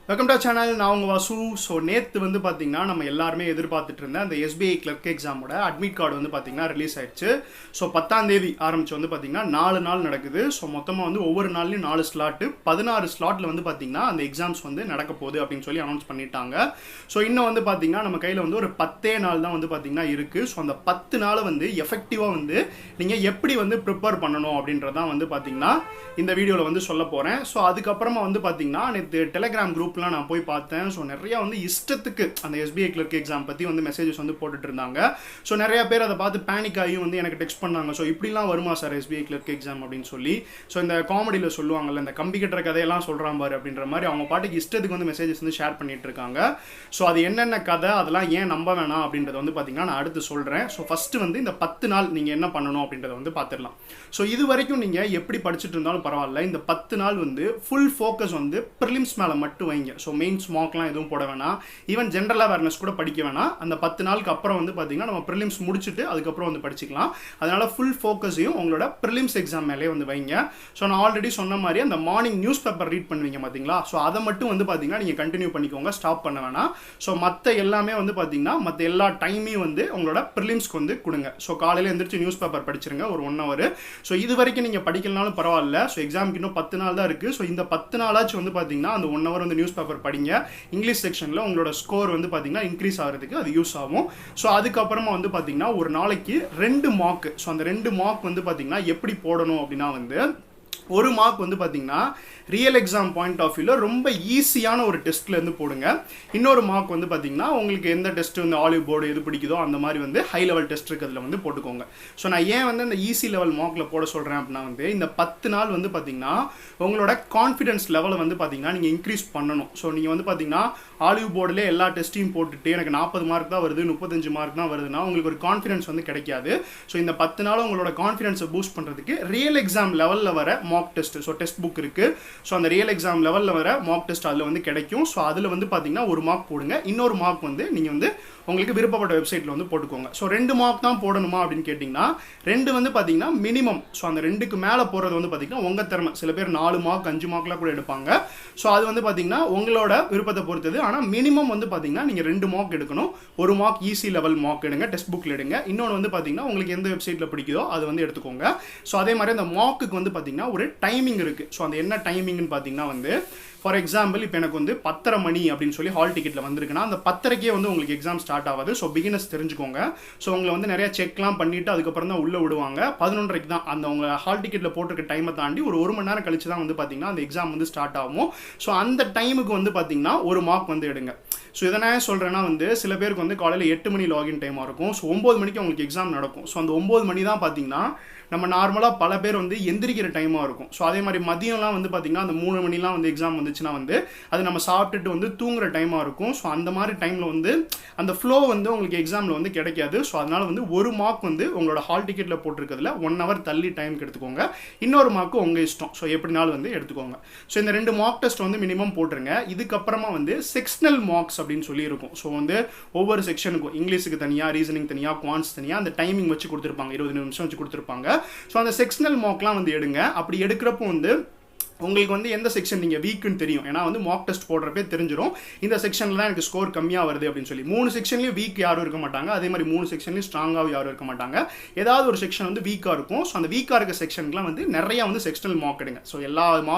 Welcome to channel. நான் உங்கள் Vasu. So நேற்று வந்து பார்த்தீங்கன்னா நம்ம எல்லாருமே எதிர்பார்த்துட்டு இருந்தேன் அந்த SBI clerk எக்ஸாமோட அட்மிட் கார்டு வந்து பார்த்தீங்கன்னா ரிலீஸ் ஆயிடுச்சு. ஸோ 10ஆம் தேதி ஆரம்பிச்சு வந்து பார்த்தீங்கன்னா 4 நாள் நடக்குது. ஸோ மொத்தமாக வந்து ஒவ்வொரு நாள்லையும் 4 ஸ்லாட்டு 16 ஸ்லாட்டில் வந்து பார்த்தீங்கன்னா அந்த எக்ஸாம்ஸ் வந்து நடக்க போகுது அப்படின்னு சொல்லி அனௌன்ஸ் பண்ணிட்டாங்க. ஸோ இன்னும் வந்து பார்த்தீங்கன்னா நம்ம கையில் வந்து ஒரு 10 நாள் தான் வந்து பார்த்தீங்கன்னா இருக்குது. ஸோ அந்த 10 நாளை வந்து எஃபெக்டிவாக வந்து நீங்கள் எப்படி வந்து ப்ரிப்பேர் பண்ணணும் அப்படின்றதான் வந்து பார்த்தீங்கன்னா இந்த வீடியோவில் வந்து சொல்ல போகிறேன். ஸோ அதுக்கப்புறமா வந்து பார்த்தீங்கன்னா நேற்று டெலிகிராம் குரூப் நான் போய் பார்த்தேன். ஸோ நிறைய வந்து இஷ்டத்துக்கு அந்த SBI clerk எக்ஸாம் பற்றி வந்து மெசேஜஸ் வந்து போட்டுட்டு இருந்தாங்க. ஸோ நிறைய பேர் அதை பார்த்து பேனிக் ஆகியும் வந்து எனக்கு டெக்ஸ்ட் பண்ணாங்க. ஸோ இப்படிலாம் வருமா சார் SBI clerk எக்ஸாம் அப்படின்னு சொல்லி. ஸோ இந்த காமெடியில் சொல்லுவாங்கல்ல, இந்த கம்பி கட்டுற கதையெல்லாம் சொல்கிறான் பாரு அப்படின்ற மாதிரி அவங்க பாட்டுக்கு இஷ்டத்துக்கு வந்து மெசேஜஸ் வந்து ஷேர் பண்ணிட்டு இருக்காங்க. ஸோ அது என்னென்ன கதை, அதெல்லாம் ஏன் நம்ப வேணாம் அப்படின்றத வந்து பார்த்தீங்கன்னா நான் அடுத்து சொல்கிறேன். ஸோ ஃபஸ்ட்டு வந்து இந்த 10 நாள் நீங்கள் என்ன பண்ணணும் அப்படின்றத வந்து பார்த்துடலாம். ஸோ இது வரைக்கும் நீங்கள் எப்படி படிச்சுட்டு இருந்தாலும் பரவாயில்ல, இந்த 10 நாள் வந்து ஃபுல் ஃபோக்கஸ் வந்து ப்ரிலிம்ஸ் மேலே மட்டும் வைங்க. ஸோ மெயின்ஸ் மார்க்லாம் எதுவும் போட வேணாம், ஈவன் ஜென்ரல் அவேர்னஸ் கூட படிக்க வேணாம். அந்த 10 நாளுக்கு அப்புறம் வந்து பார்த்தீங்கன்னா நம்ம ப்ரிலிம்ஸ் முடிச்சுட்டு அதுக்கப்புறம் வந்து படிச்சுக்கலாம். அதனால ஃபுல் ஃபோக்கஸையும் உங்களோட ப்ரிலிம்ஸ் எக்ஸாம் மேலே வந்து வைங்க. ஸோ நான் ஆல்ரெடி சொன்ன மாதிரி அந்த மார்னிங் நியூஸ் பேப்பர் ரீட் பண்ணுவீங்க பார்த்தீங்களா, ஸோ அதை மட்டும் வந்து பார்த்தீங்கன்னா நீங்கள் கண்டினியூ பண்ணிக்கோங்க, ஸ்டாப் பண்ண வேணாம். ஸோ மற்ற எல்லாமே வந்து பார்த்தீங்கன்னா மற்ற எல்லா டைமையும் வந்து உங்களோட ப்ரிலிம்ஸ்க்கு வந்து கொடுங்க. ஸோ காலையில் எழுந்திரிச்சு நியூஸ் பேப்பர் படிச்சிருங்க ஒரு 1 hour. ஸோ இது வரைக்கும் நீங்கள் படிக்கலனாலும் பரவாயில்ல. ஸோ எக்ஸாமுக்கு இன்னும் 10 நாள் தான் இருக்குது. ஸோ இந்த 10 நாளாச்சும் வந்து பார்த்தீங்கன்னா அந்த 1 hour வந்து நியூஸ் பேப்பர் படிங்க. இங்கிலீஷ் செக்ஷனில் உங்களோட ஸ்கோர் வந்து பார்த்தீங்கன்னா இன்க்ரீஸ் ஆகிறதுக்கு அது யூஸ் ஆகும். ஸோ அதுக்கப்புறமா வந்து பார்த்தீங்கன்னா ஒரு நாளைக்கு 2 மார்க். ஸோ அந்த 2 மார்க் வந்து பார்த்தீங்கன்னா எப்படி போடணும் அப்படின்னா வந்து ஒரு மார்க் வந்து பார்த்தீங்கன்னா ரியல் எக்ஸாம் பாயிண்ட் ஆஃப் வியூவில் ரொம்ப ஈஸியான ஒரு டெஸ்ட்லேருந்து போடுங்க. இன்னொரு மார்க் வந்து பார்த்தீங்கன்னா உங்களுக்கு எந்த டெஸ்ட் வந்து ஆலிவ் போர்டு எது பிடிக்குதோ அந்த மாதிரி வந்து ஹை லெவல் டெஸ்ட் இருக்கிறதுல வந்து போட்டுக்கோங்க. ஸோ நான் ஏன் வந்து இந்த ஈஸி லெவல் மார்க்கில் போட சொல்கிறேன் அப்படின்னா வந்து இந்த 10 நாள் வந்து பார்த்தீங்கன்னா உங்களோட கான்ஃபிடன்ஸ் லெவலை வந்து பார்த்தீங்கன்னா நீங்கள் இன்க்ரீஸ் பண்ணணும். ஸோ நீங்கள் வந்து பார்த்தீங்கன்னா ஆலிவ் போர்டில் எல்லா டெஸ்ட்டையும் போட்டுட்டு எனக்கு 40 மார்க் தான் வருது, 35 மார்க் தான் வருதுன்னா உங்களுக்கு ஒரு கான்ஃபிடன்ஸ் வந்து கிடைக்காது. ஸோ இந்த 10 நாள் உங்களோட கான்ஃபிடன்ஸை பூஸ்ட் பண்ணுறதுக்கு ரியல் எக்ஸாம் லெவலில் வர mark test, so test book இருக்குது. ஸோ அந்த ரியல் எக்ஸாம் லெவலில் வர மார்க் டெஸ்ட் அதில் வந்து கிடைக்கும். ஸோ அதில் வந்து பார்த்தீங்கன்னா ஒரு மார்க் போடுங்க. இன்னொரு மார்க் வந்து நீங்கள் வந்து உங்களுக்கு விருப்பப்பட்ட வெப்சைட்டில் வந்து போட்டுக்கோங்க. ஸோ 2 மார்க் தான் போடணுமா அப்படின்னு கேட்டிங்கன்னா 2 வந்து பார்த்தீங்கன்னா மினிமம். ஸோ அந்த 2க்கு மேலே போகிறது வந்து பார்த்தீங்கன்னா உங்கள் திறமை. சில பேர் 4 மார்க் 5 மார்க்லாம் கூட எடுப்பாங்க. ஸோ அது வந்து பார்த்தீங்கன்னா உங்களோட விருப்பத்தை பொறுத்தது. ஆனால் மினிமம் வந்து பார்த்தீங்கன்னா நீங்கள் 2 மார்க் எடுக்கணும். ஒரு மார்க் ஈஸி லெவல் மார்க் எடுங்க, டெஸ்ட் புக்கில் எடுங்க. இன்னொன்று வந்து பார்த்தீங்கன்னா உங்களுக்கு எந்த வெப்சைட்டில் பிடிக்குதோ அது வந்து எடுத்துக்கோங்க. ஸோ அதே மாதிரி அந்த மார்க்குக்கு வந்து பார்த்தீங்கன்னா ஒரு டைமிங் இருக்குது. ஸோ அந்த என்ன டைமிங்னு பார்த்தீங்கன்னா வந்து ஃபார் எக்ஸாம்பிள் இப்போ எனக்கு வந்து 10:30 மணி அப்படின்னு சொல்லி ஹால் டிக்கெட்டில் வந்திருக்குன்னா அந்த 10:30க்கே வந்து உங்களுக்கு எக்ஸாம் ஸ்டார்ட் ஆகாது. ஸோ பிகினர்ஸ் தெரிஞ்சுக்கோங்க. ஸோ உங்களை வந்து நிறைய செக்லாம் பண்ணிவிட்டு அதுக்கப்புறம் தான் உள்ளே விடுவாங்க. 11:30க்கு தான் அந்த உங்கள் ஹால் டிக்கெட்டில் போட்டிருக்க டைமை தாண்டி ஒரு 1 மணி நேரம் கழிச்சு தான் வந்து பார்த்தீங்கன்னா அந்த எக்ஸாம் வந்து ஸ்டார்ட் ஆகும். ஸோ அந்த டைமுக்கு வந்து பார்த்தீங்கன்னா ஒரு மார்க் வந்து எடுங்க. ஸோ இதை நான் சொல்கிறேன்னா வந்து சில பேருக்கு வந்து காலையில் 8 மணி லாகின் டைமாக இருக்கும். ஸோ 9 மணிக்கு உங்களுக்கு எக்ஸாம் நடக்கும். ஸோ அந்த 9 மணி தான் பார்த்தீங்கன்னா நம்ம நார்மலாக பல பேர் வந்து எந்திரிக்கிற டைமாக இருக்கும். ஸோ அதே மாதிரி மதியம்லாம் வந்து பார்த்தீங்கன்னா அந்த 3 மணிலாம் வந்து எக்ஸாம் வந்துச்சுன்னா வந்து அது நம்ம சாப்பிட்டுட்டு வந்து தூங்குற டைமாக இருக்கும். ஸோ அந்த மாதிரி டைமில் வந்து அந்த ஃப்ளோ வந்து உங்களுக்கு எக்ஸாமில் வந்து கிடைக்காது. ஸோ அதனால் வந்து ஒரு மார்க் வந்து உங்களோட ஹால் டிக்கெட்டில் போட்டிருக்கிறதுல 1 hour தள்ளி டைமுக்கு எடுத்துக்கோங்க. இன்னொரு மார்க்கு உங்கள் இஷ்டம். ஸோ எப்படினாலும் வந்து எடுத்துக்கோங்க. ஸோ இந்த 2 மார்க் டெஸ்ட் வந்து மினிமம் போட்டுருங்க. இதுக்கப்புறமா வந்து செக்ஷனல் மார்க்ஸ் அப்படின்னு சொல்லி இருக்கும். ஸோ வந்து ஒவ்வொரு செக்ஷனுக்கும் இங்கிலீஷுக்கு தனியாக, ரீசனிங் தனியாக, குவான்ஸ் தனியாக அந்த டைமிங் வச்சு கொடுத்துருப்பாங்க. 20 நிமிஷம் வச்சு கொடுத்துருப்பாங்க. ஸோ அந்த செக்ஷனல் மார்க்லாம் வந்து எடுங்க. அப்படி எடுக்கிறப்போ வந்து உங்களுக்கு வந்து எந்த செக்ஷன் நீங்கள் வீக்குன்னு தெரியும். ஏன்னா வந்து மார்க் டெஸ்ட் போடுறப்பே தெரிஞ்சிடும் இந்த செக்ஷனில் தான் எனக்கு ஸ்கோர் கம்மியாக வருது அப்படின்னு சொல்லி. 3 செக்ஷன்லேயும் வீக் யாரும் இருக்க மாட்டாங்க. அதே மாதிரி 3 செக்ஷன்லேயும் ஸ்ட்ராங்காக யாரும் இருக்க மாட்டாங்க. ஏதாவது ஒரு செக்ஷன் வந்து வீக்காக இருக்கும். ஸோ அந்த வீக்காக இருக்க செக்ஷனுக்குலாம் வந்து நிறையா வந்து செக்ஷனல் மார்க் எடுங்க. ஸோ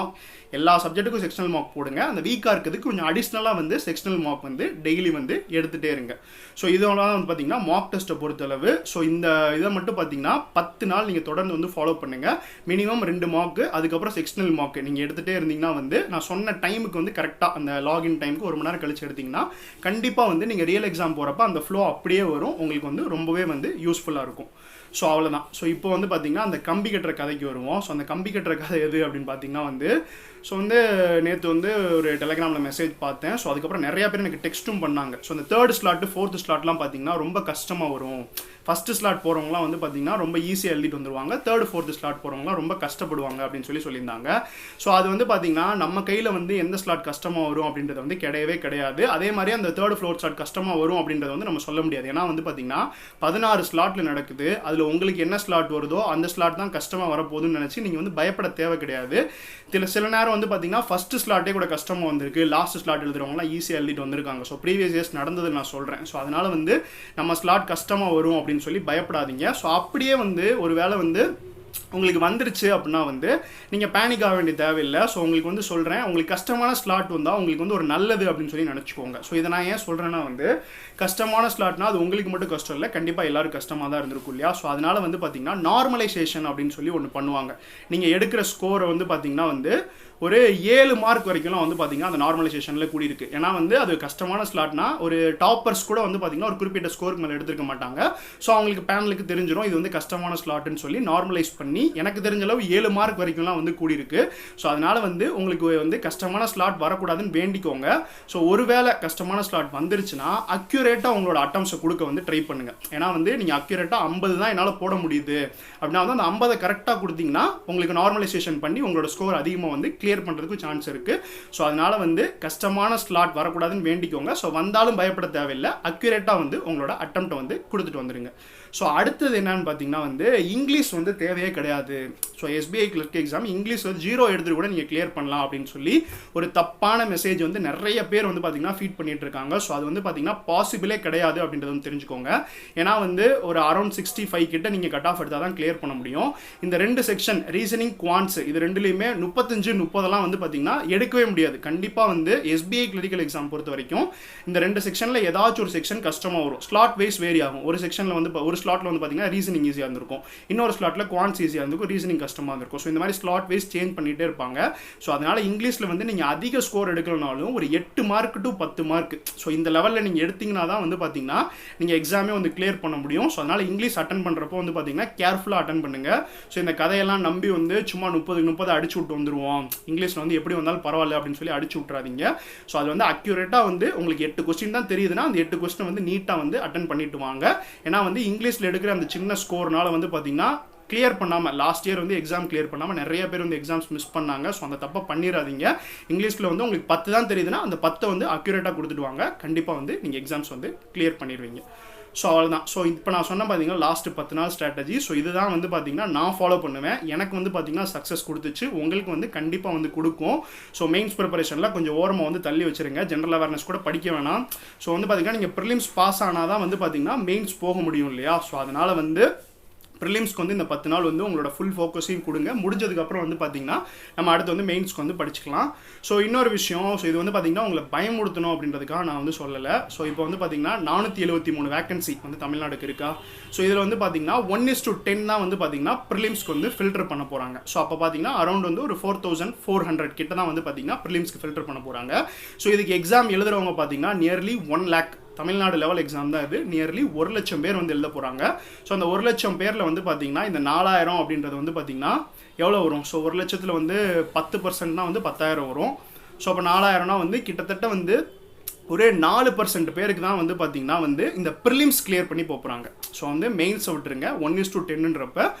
எல்லா சப்ஜெக்ட்டுக்கும் செக்ஷனல் மார்க் போடுங்க. அந்த வீக்காக இருக்கிறதுக்கு கொஞ்சம் அடிஷ்னலாக வந்து செக்ஷனல் மார்க் வந்து டெய்லி வந்து எடுத்துகிட்டே இருங்க. ஸோ இதெல்லாம் வந்து பார்த்தீங்கன்னா மார்க் டெஸ்ட்டை பொறுத்தளவு. ஸோ இந்த இதை மட்டும் பார்த்தீங்கன்னா 10 நாள் நீங்கள் தொடர்ந்து வந்து ஃபாலோ பண்ணுங்கள். மினிமம் 2 மார்க்கு, அதுக்கப்புறம் செக்ஷனல் மார்க் நீங்கள் எடுத்துகிட்டே இருந்தீங்கன்னா வந்து நான் சொன்ன டைமுக்கு வந்து கரெக்டாக அந்த லாகின் டைமுக்கு 1 மணி நேரம் கழிச்சு எடுத்திங்கன்னா கண்டிப்பாக வந்து நீங்கள் ரியல் எக்ஸாம் போகிறப்ப அந்த ஃப்ளோ அப்படியே வரும். உங்களுக்கு வந்து ரொம்பவே வந்து யூஸ்ஃபுல்லாக இருக்கும். ஸோ அவ்வளோதான். ஸோ இப்போ வந்து பார்த்தீங்கன்னா அந்த கம்பி கட்டுற கதைக்கு வருவோம். ஸோ அந்த கம்பி கட்டுற கதை எது அப்படின்னு பார்த்தீங்கன்னா வந்து ஸோ வந்து நேற்று வந்து ஒரு டெலிகிராமில் மெசேஜ் பார்த்தேன். ஸோ அதுக்கப்புறம் நிறையா பேர் எனக்கு டெக்ஸ்ட்டும் பண்ணாங்க. ஸோ அந்த 3rd ஸ்லாட்டு 4th ஸ்லாட்லாம் பார்த்தீங்கன்னா ரொம்ப கஷ்டமாக வரும். ஃபஸ்ட்டு ஸ்லாட் போகிறவங்களாம் வந்து பார்த்தீங்கன்னா ரொம்ப ஈஸியாக எழுதிட்டு வந்துருவாங்க, தேர்டு ஃபோர்த்து ஸ்லாட் போகிறவங்களாம் ரொம்ப கஷ்டப்படுவாங்க அப்படின்னு சொல்லியிருந்தாங்க. ஸோ அது வந்து பார்த்தீங்கன்னா நம்ம கையில் வந்து எந்த ஸ்லாட் கஷ்டமாக வரும் அப்படின்றது வந்து கிடையவே கிடையாது. அதே மாதிரி அந்த தேர்டு ஃப்ளோர் ஸ்லாட் கஷ்டமாக வரும் அப்படின்றத வந்து நம்ம சொல்ல முடியாது. ஏன்னா வந்து பார்த்தீங்கன்னா 16 ஸ்லாட்டில் நடக்குது, அதில் உங்களுக்கு என்ன ஸ்லாட் வருதோ அந்த ஸ்லாட் தான் கஷ்டமாக வரப்போகுதுன்னு நினச்சி நீங்கள் வந்து பயப்பட தேவை கிடையாது. சில நேரம் வந்து பார்த்தீங்கன்னா ஃபஸ்ட்டு ஸ்லாட்டே கூட கஷ்டமாக வந்திருக்கு, லாஸ்ட் ஸ்லாட் எழுதுறவங்களாம் ஈஸியாக எழுதிட்டு வந்திருக்காங்க. ஸோ ப்ரீவியஸ் இயர்ஸ் நடந்தது நான் சொல்கிறேன். ஸோ அதனால் வந்து நம்ம ஸ்லாட் கஷ்டமாக வரும் அப்படின்னு சொல்லி பயப்படாதீங்க. ஸோ அப்படியே வந்து ஒரு வேளை வந்து உங்களுக்கு வந்துருச்சு அப்படின்னா வந்து நீங்கள் பேனிக் ஆக வேண்டிய தேவையில்லை. ஸோ உங்களுக்கு வந்து சொல்கிறேன், உங்களுக்கு கஷ்டமான ஸ்லாட் வந்தால் உங்களுக்கு வந்து ஒரு நல்லது அப்படின்னு சொல்லி நினச்சிக்கோங்க. ஸோ இதை நான் ஏன் சொல்கிறேன்னா வந்து கஷ்டமான ஸ்லாட்னா அது உங்களுக்கு மட்டும் கஷ்டம் இல்லை, கண்டிப்பாக எல்லாரும் கஷ்டமாக தான் இருந்திருக்கும் இல்லையா. ஸோ அதனால் வந்து பார்த்தீங்கன்னா நார்மலைசேஷன் அப்படின்னு சொல்லி ஒன்று பண்ணுவாங்க. நீங்கள் எடுக்கிற ஸ்கோரை வந்து பார்த்தீங்கன்னா வந்து ஒரு 7 மார்க் வரைக்கும்லாம் வந்து பார்த்தீங்கன்னா அந்த நார்மலைசேஷனில் கூடியிருக்கு. ஏன்னா வந்து அது கஷ்டமான ஸ்லாட்னா ஒரு டாப்பர்ஸ் கூட வந்து பார்த்தீங்கன்னா ஒரு குறிப்பிட்ட ஸ்கோருக்கு மேலே எடுத்துருக்க மாட்டாங்க. ஸோ அவங்களுக்கு பேனலுக்கு தெரிஞ்சிடும் இது வந்து கஷ்டமான ஸ்லாட்னு சொல்லி நார்மலைஸ் பண்ணி எனக்கு தெரிஞ்ச அளவு 7 மார்க் வரைக்கும்லாம் வந்து கூடியிருக்கு. ஸோ அதனால் வந்து உங்களுக்கு வந்து கஷ்டமான ஸ்லாட் வரக்கூடாதுன்னு வேண்டிக்கோங்க. ஸோ ஒருவேளை கஷ்டமான ஸ்லாட் வந்துருச்சுன்னா அக்யூரேட்டாக உங்களோட அட்டம்ஸை கொடுக்க வந்து ட்ரை பண்ணுங்கள். ஏன்னா வந்து நீங்கள் அக்யூரேட்டாக 50 தான் என்னால் போட முடியுது அப்படின்னா வந்து அந்த 50 கரெக்டாக கொடுத்தீங்கன்னா உங்களுக்கு நார்மலைசேஷன் பண்ணி உங்களோட ஸ்கோர் அதிகமாக வந்து கிளியர் பண்ணுறதுக்கு சான்ஸ் இருக்குது. ஸோ அதனால் வந்து கஷ்டமான ஸ்லாட் வரக்கூடாதுன்னு வேண்டிக்கோங்க. ஸோ வந்தாலும் பயப்பட தேவையில்லை, அக்யூரேட்டாக வந்து உங்களோட அட்டம்ப்டை வந்து கொடுத்துட்டு வந்துடுங்க. ஸோ அடுத்தது என்னன்னு பார்த்தீங்கன்னா வந்து இங்கிலீஷ் வந்து தேவையே கிடையாது. So SBI clerk exam English வந்து 0 எடுத்துட்டு கூட நீங்கள் கிளியர் பண்ணலாம் அப்படின்னு சொல்லி ஒரு தப்பான மெசேஜ் வந்து நிறைய பேர் வந்து பார்த்தீங்கன்னா ஃபீட் பண்ணிட்டு இருக்காங்க. ஸோ அது வந்து பார்த்தீங்கன்னா பாசிபிளே கிடையாது அப்படின்றத வந்து தெரிஞ்சுக்கோங்க. ஏன்னா வந்து ஒரு அரௌண்ட் 65 கிட்ட நீங்கள் கட் ஆஃப் எடுத்தால் தான் கிளியர் பண்ண முடியும். இந்த 2 செக்ஷன் ரீசனிங் குவான்ஸ் இது ரெண்டுலேயுமே 35-30 வந்து பார்த்தீங்கன்னா எடுக்கவே முடியாது. கண்டிப்பாக வந்து எஸ்பிஐ கிளரிக்கல் எக்ஸாம் பொறுத்த வரைக்கும் இந்த 2 செக்ஷனில் ஏதாச்சும் ஒரு செக்ஷன் கஷ்டமாக வரும். ஸ்லாட் வைஸ் வேரி ஆகும். ஒரு செக்ஷனில் வந்து ஒரு ஸ்லாட்டில் வந்து பார்த்தீங்கன்னா ரீசனிங் ஈஸியாக இருந்திருக்கும், இன்னொரு ஸ்லாட்டில் குவான்ஸ் ஈஸியாக இருந்திருக்கும், ரீசனிங் கஷ்டமாக இருந்திருக்கும். ஸோ இந்த மாதிரி ஸ்லாட் வைஸ் சேஞ்ச் பண்ணிகிட்டே இருப்பாங்க. ஸோ அதனால் இங்கிலீஷில் வந்து நீங்கள் அதிக ஸ்கோர் எடுக்கலனாலும் ஒரு 8 மார்க் டு 10 மார்க் ஸோ இந்த லெவலில் நீங்கள் எடுத்தீங்கன்னா தான் வந்து பார்த்தீங்கன்னா நீங்கள் எக்ஸாமே வந்து கிளியர் பண்ண முடியும். ஸோ அதனால் இங்கிலீஷ் அட்டன் பண்ணுறப்போ வந்து பார்த்தீங்கன்னா கேர்ஃபுல்லாக அட்டன் பண்ணுங்கள். ஸோ இந்த கதையெல்லாம் நம்பி வந்து சும்மா 30 அடிச்சு விட்டு வந்துருவோம், இங்கிலீஷில் வந்து எப்படி வந்தாலும் பரவாயில்ல அப்படின்னு சொல்லி அடிச்சு விட்றாதீங்க. ஸோ அது வந்து அக்யூரேட்டாக வந்து உங்களுக்கு 8 கொஸ்டின் தான் தெரியுதுன்னா அந்த 8 கொஸ்டின் வந்து நீட்டாக வந்து அட்டன் பண்ணிட்டு வாங்க. ஏன்னா வந்து இங்கிலீஷில் எடுக்கிற அந்த சின்ன ஸ்கோர்னால வந்து பார்த்தீங்கன்னா கிளியர் பண்ணாமல் லாஸ்ட் இயர் வந்து எக்ஸாம் கிளியர் பண்ணாமல் நிறைய பேர் வந்து எக்ஸாம்ஸ் மிஸ் பண்ணாங்க. ஸோ அந்த தப்பை பண்ணிடாதீங்க. இங்கிலீஷில் வந்து உங்களுக்கு 10 தான் தெரியுதுன்னா அந்த 10 வந்து அக்யூரேட்டாக கொடுத்துட்டு வாங்க. கண்டிப்பாக வந்து நீங்கள் எக்ஸாம்ஸ் வந்து கிளியர் பண்ணிடுவீங்க. ஸோ அவ்வளோதான். ஸோ இப்போ நான் சொன்ன பார்த்தீங்கன்னா லாஸ்ட் 10 நாள் ஸ்ட்ராட்டஜி. ஸோ இதுதான் வந்து பார்த்தீங்கன்னா நான் ஃபாலோ பண்ணுவேன். எனக்கு வந்து பார்த்தீங்கன்னா சக்ஸஸ் கொடுத்துச்சு, உங்களுக்கு வந்து கண்டிப்பாக வந்து கொடுக்கும். ஸோ மெயின்ஸ் ப்ரிப்பரேஷனில் கொஞ்சம் ஓரமாக வந்து தள்ளி வச்சுருங்க. ஜென்ரல் அவேர்னஸ் கூட படிக்க வேணாம். ஸோ வந்து பார்த்தீங்கன்னா நீங்கள் ப்ரிலிம்ஸ் பாஸ் ஆனால் தான் வந்து பார்த்தீங்கன்னா மெயின்ஸ் போக முடியும் இல்லையா. ஸோ அதனால் வந்து ப்ரிலிம்ஸ்க்கு வந்து இந்த 10 நாள் வந்து உங்களோட ஃபுல் ஃபோக்கஸையும் கொடுங்க. முடிஞ்சதுக்கப்புறம் வந்து பார்த்தீங்கன்னா நம்ம அடுத்து வந்து மெயின்ஸ்க்கு வந்து படிச்சுக்கலாம். ஸோ இன்னொரு விஷயம், ஸோ இது வந்து பார்த்தீங்கன்னா உங்களை பயமுடுத்தணும் அப்படின்றதுக்காக நான் வந்து சொல்லலை. ஸோ இப்போ வந்து பார்த்தீங்கன்னா 473 வேகன்சி வந்து தமிழ்நாடுக்கு இருக்கா. ஸோ இதில் வந்து பார்த்தீங்கன்னா 1:10 தான் வந்து பார்த்தீங்கன்னா ப்ரிலிம்ஸ்க்கு வந்து ஃபில்டர் பண்ண போகிறாங்க. ஸோ அப்போ பார்த்தீங்கன்னா அரௌண்ட் வந்து ஒரு 4400 கிட்ட தான் வந்து பார்த்தீங்கன்னா ப்ரிலிம்ஸ்க்கு ஃபில்டர் பண்ண போகிறாங்க. ஸோ இதுக்கு எக்ஸாம் எழுதுறவங்க பார்த்தீங்கன்னா nearly 1 lakh Tamil Nadu level exam தான் இது. நியர்லி 1 லட்சம் பேர் வந்து எழுத போகிறாங்க. ஸோ அந்த 1 லட்சம் பேரில் வந்து பார்த்தீங்கன்னா இந்த 4000 அப்படின்றது வந்து பார்த்தீங்கன்னா எவ்வளோ வரும். ஸோ 1 லட்சத்தில் வந்து 10% தான் வந்து 10,000 வரும். ஸோ அப்போ 4000னா வந்து கிட்டத்தட்ட வந்து ஒரு 4% பேருக்கு தான் வந்து பார்த்தீங்கன்னா வந்து இந்த ப்ரிலிம்ஸ் கிளியர் பண்ணி போகிறாங்க. ஸோ வந்து மெயின்ஸை விட்டுருங்க. 1:10ன்றப்ப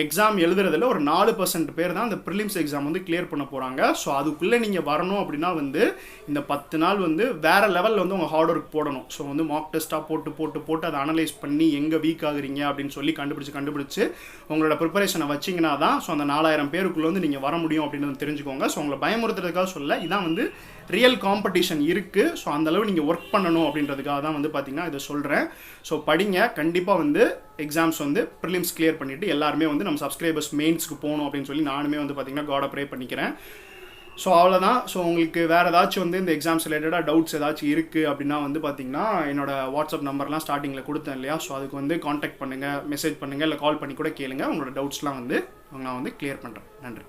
எக்ஸாம் எழுதுறதுல ஒரு 4% பேர் தான் இந்த ப்ரிலிம்ஸ் எக்ஸாம் வந்து கிளியர் பண்ண போகிறாங்க. ஸோ அதுக்குள்ளே நீங்கள் வரணும் அப்படின்னா வந்து இந்த 10 நாள் வந்து வேறு லெவலில் வந்து உங்கள் ஹார்ட் ஒர்க் போடணும். ஸோ வந்து மார்க் டெஸ்ட்டாக போட்டு அதை அனலைஸ் பண்ணி எங்கே வீக் ஆகுறீங்க அப்படின்னு சொல்லி கண்டுபிடிச்சு உங்களோட ப்ரிப்பரேஷனை வச்சிங்கன்னா தான் ஸோ அந்த 4000 பேருக்குள்ளே வந்து நீங்கள் வர முடியும் அப்படின்னு தெரிஞ்சுக்கோங்க. ஸோ உங்களை பயமுறுத்துறதுக்காக சொல்ல, இதான் வந்து ரியல் காம்படிஷன் இருக்குது. ஸோ அந்தளவு நீங்கள் ஒர்க் பண்ணணும் அப்படின்றதுக்காக தான் வந்து பார்த்தீங்கன்னா இதை சொல்கிறேன். ஸோ படிங்க. கண்டிப்பாக வந்து எக்ஸாம்ஸ் வந்து ப்ரிலிம்ஸ் கிளியர் பண்ணிவிட்டு எல்லாருமே வந்து நம்ம சப்ஸ்கிரைபர்ஸ் மெயின்ஸ்க்கு போகணும் அப்படின்னு சொல்லி நானுமே வந்து பார்த்தீங்கன்னா காடை ப்ரே பண்ணிக்கிறேன். ஸோ அவ்வளோதான். ஸோ உங்களுக்கு வேறு ஏதாச்சும் வந்து இந்த எக்ஸாம்ஸ் ரிலேட்டடாக டவுட்ஸ் ஏதாச்சும் இருக்குது அப்படின்னா வந்து பார்த்தீங்கன்னா என்னோட வாட்ஸ்அப் நம்பர்லாம் ஸ்டார்டிங்கில் கொடுத்தேன் இல்லையா. ஸோ அதுக்கு வந்து காண்டாக்ட் பண்ணுங்கள், மெசேஜ் பண்ணுங்கள், இல்லை கால் பண்ணி கூட கேளுங்க. உங்களோட டவுட்ஸ்லாம் வந்து நான் வந்து கிளியர் பண்ணுறேன். நன்றி.